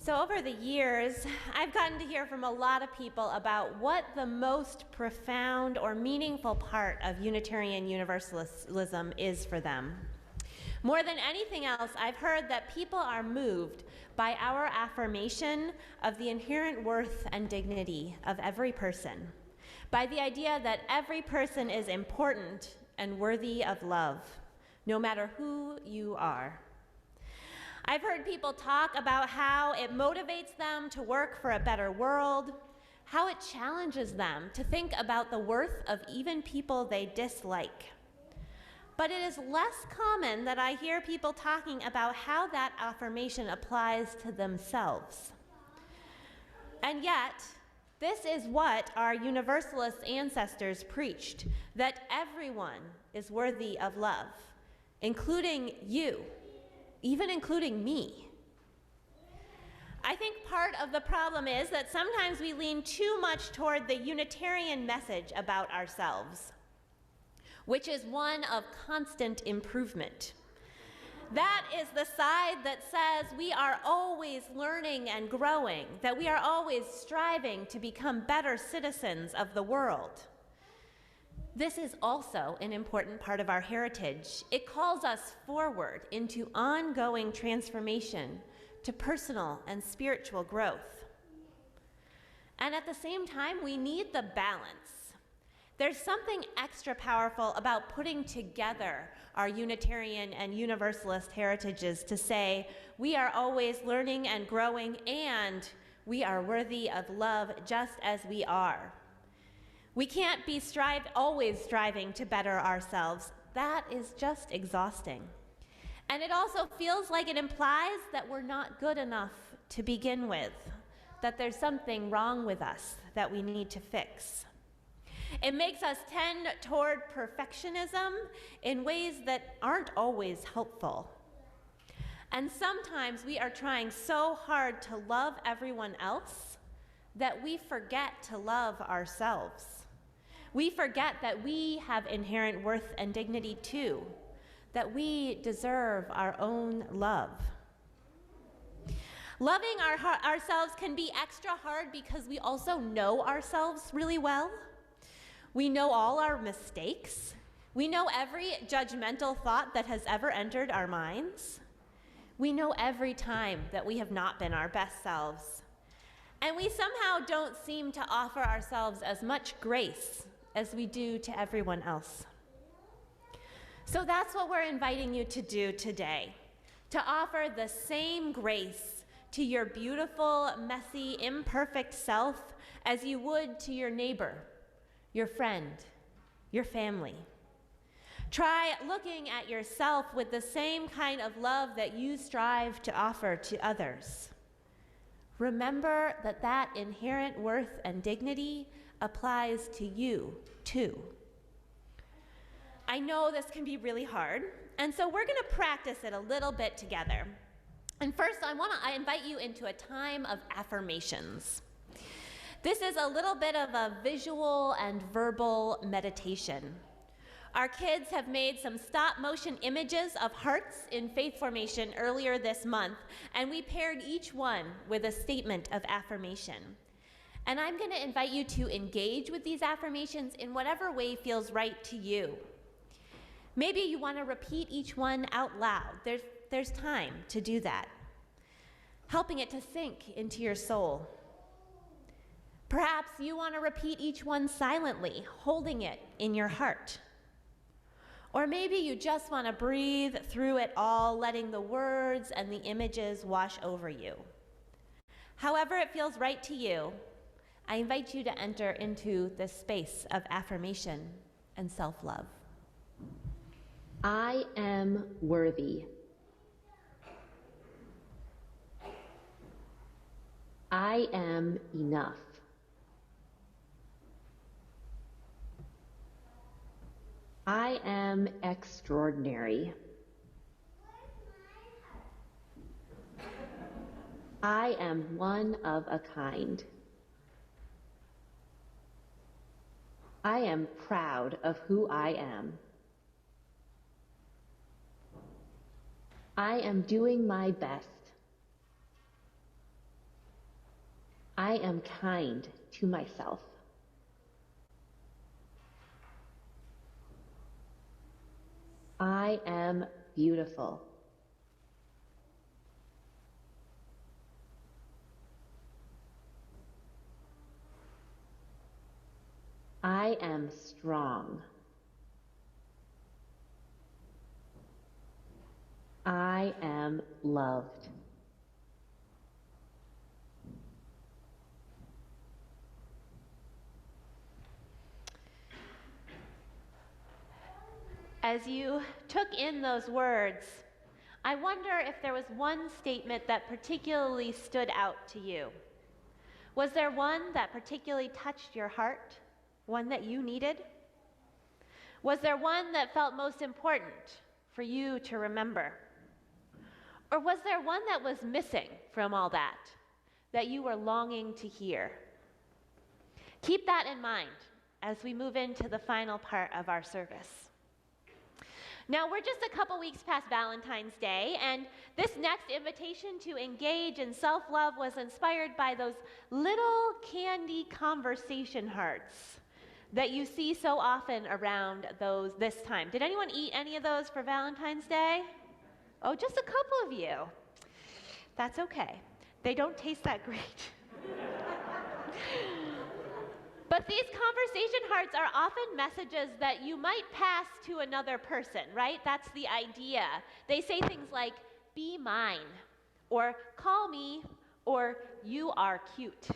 So over the years, I've gotten to hear from a lot of people about what the most profound or meaningful part of Unitarian Universalism is for them. More than anything else, I've heard that people are moved by our affirmation of the inherent worth and dignity of every person, by the idea that every person is important and worthy of love, no matter who you are. I've heard people talk about how it motivates them to work for a better world, how it challenges them to think about the worth of even people they dislike. But it is less common that I hear people talking about how that affirmation applies to themselves. And yet, this is what our Universalist ancestors preached, that everyone is worthy of love, including you, even including me. I think part of the problem is that sometimes we lean too much toward the Unitarian message about ourselves, which is one of constant improvement. That is the side that says we are always learning and growing, that we are always striving to become better citizens of the world. This is also an important part of our heritage. It calls us forward into ongoing transformation to personal and spiritual growth. And at the same time, we need the balance. There's something extra powerful about putting together our Unitarian and Universalist heritages to say we are always learning and growing and we are worthy of love just as we are. We can't be always striving to better ourselves. That is just exhausting. And it also feels like it implies that we're not good enough to begin with, that there's something wrong with us that we need to fix. It makes us tend toward perfectionism in ways that aren't always helpful. And sometimes we are trying so hard to love everyone else that we forget to love ourselves. We forget that we have inherent worth and dignity too, that we deserve our own love. Loving ourselves can be extra hard because we also know ourselves really well. We know all our mistakes. We know every judgmental thought that has ever entered our minds. We know every time that we have not been our best selves. And we somehow don't seem to offer ourselves as much grace as we do to everyone else. So that's what we're inviting you to do today, to offer the same grace to your beautiful, messy, imperfect self as you would to your neighbor, your friend, your family. Try looking at yourself with the same kind of love that you strive to offer to others. Remember that that inherent worth and dignity applies to you too. I know this can be really hard, and so we're going to practice it a little bit together. And first, I invite you into a time of affirmations. This is a little bit of a visual and verbal meditation. Our kids have made some stop-motion images of hearts in faith formation earlier this month, and we paired each one with a statement of affirmation. And I'm going to invite you to engage with these affirmations in whatever way feels right to you. Maybe you want to repeat each one out loud. There's time to do that, helping it to sink into your soul. Perhaps you want to repeat each one silently, holding it in your heart. Or maybe you just want to breathe through it all, letting the words and the images wash over you. However it feels right to you, I invite you to enter into this space of affirmation and self-love. I am worthy. I am enough. I am extraordinary. I am one of a kind. I am proud of who I am. I am doing my best. I am kind to myself. I am beautiful. I am strong. I am loved. As you took in those words, I wonder if there was one statement that particularly stood out to you. Was there one that particularly touched your heart? One that you needed? Was there one that felt most important for you to remember? Or was there one that was missing from all that you were longing to hear? Keep that in mind as we move into the final part of our service. Now, we're just a couple weeks past Valentine's Day, and this next invitation to engage in self-love was inspired by those little candy conversation hearts that you see so often around this time. Did anyone eat any of those for Valentine's Day? Oh, just a couple of you. That's okay. They don't taste that great. But these conversation hearts are often messages that you might pass to another person, right? That's the idea. They say things like, be mine, or call me, or you are cute.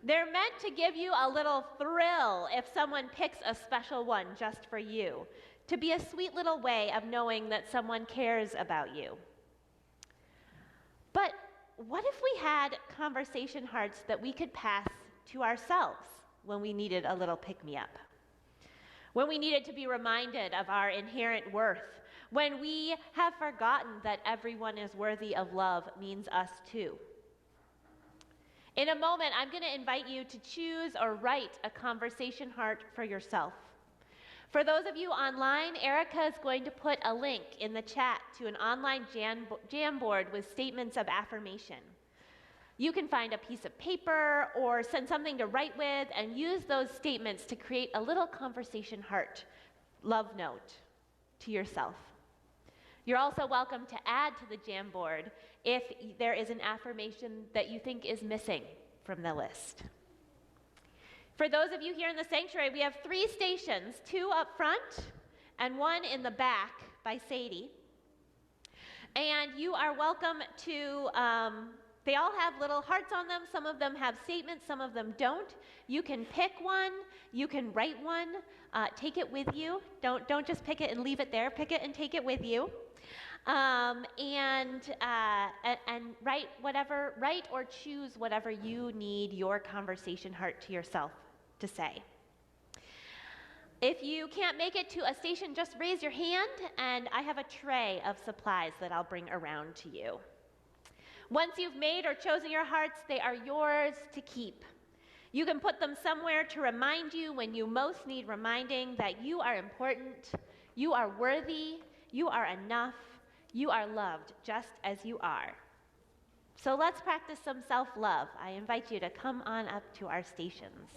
They're meant to give you a little thrill if someone picks a special one just for you, to be a sweet little way of knowing that someone cares about you. But what if we had conversation hearts that we could pass to ourselves when we needed a little pick-me-up? When we needed to be reminded of our inherent worth, when we have forgotten that everyone is worthy of love means us too. In a moment, I'm going to invite you to choose or write a conversation heart for yourself. For those of you online, Erica is going to put a link in the chat to an online jam board with statements of affirmation. You can find a piece of paper or send something to write with and use those statements to create a little conversation heart, love note to yourself. You're also welcome to add to the jam board if there is an affirmation that you think is missing from the list. For those of you here in the sanctuary, we have 3 stations, 2 up front and 1 in the back by Sadie. And you are welcome to, they all have little hearts on them. Some of them have statements, some of them don't. You can pick one, you can write one, take it with you. Don't just pick it and leave it there, pick it and take it with you. And write or choose whatever you need your conversation heart to yourself to say. If you can't make it to a station, just raise your hand, and I have a tray of supplies that I'll bring around to you. Once you've made or chosen your hearts, they are yours to keep. You can put them somewhere to remind you when you most need reminding that you are important, you are worthy, you are enough, you are loved just as you are. So let's practice some self-love. I invite you to come on up to our stations.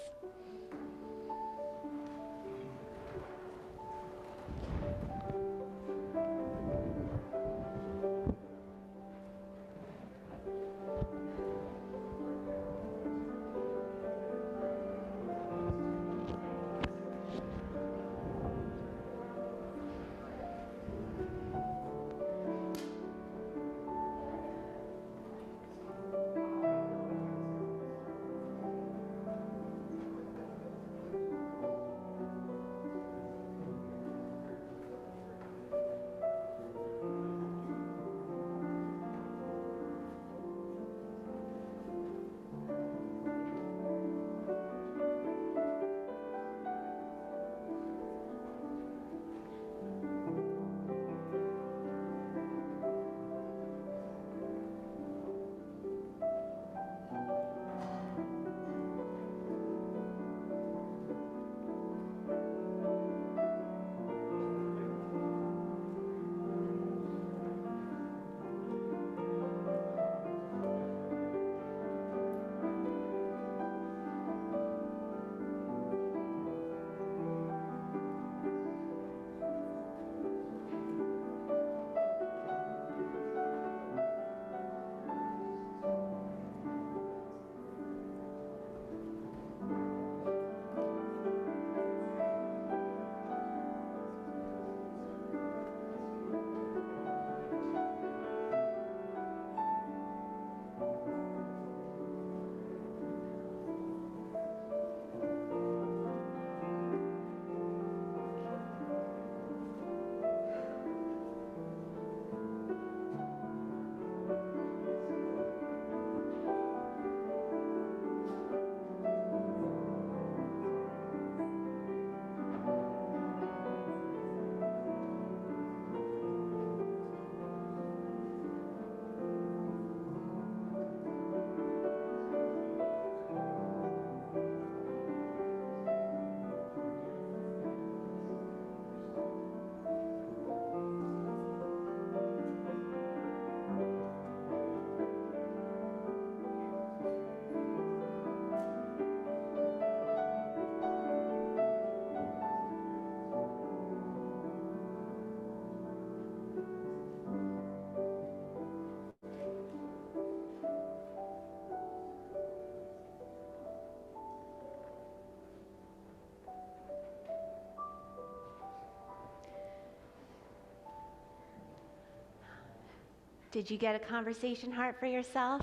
Did you get a conversation heart for yourself?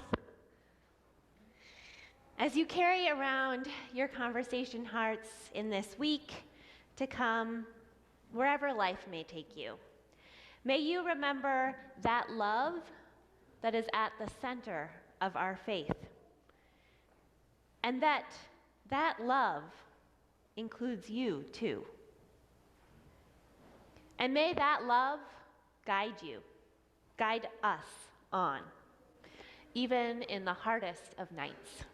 As you carry around your conversation hearts in this week to come, wherever life may take you, may you remember that love that is at the center of our faith, and that love includes you too. And may that love guide us on, even in the hardest of nights.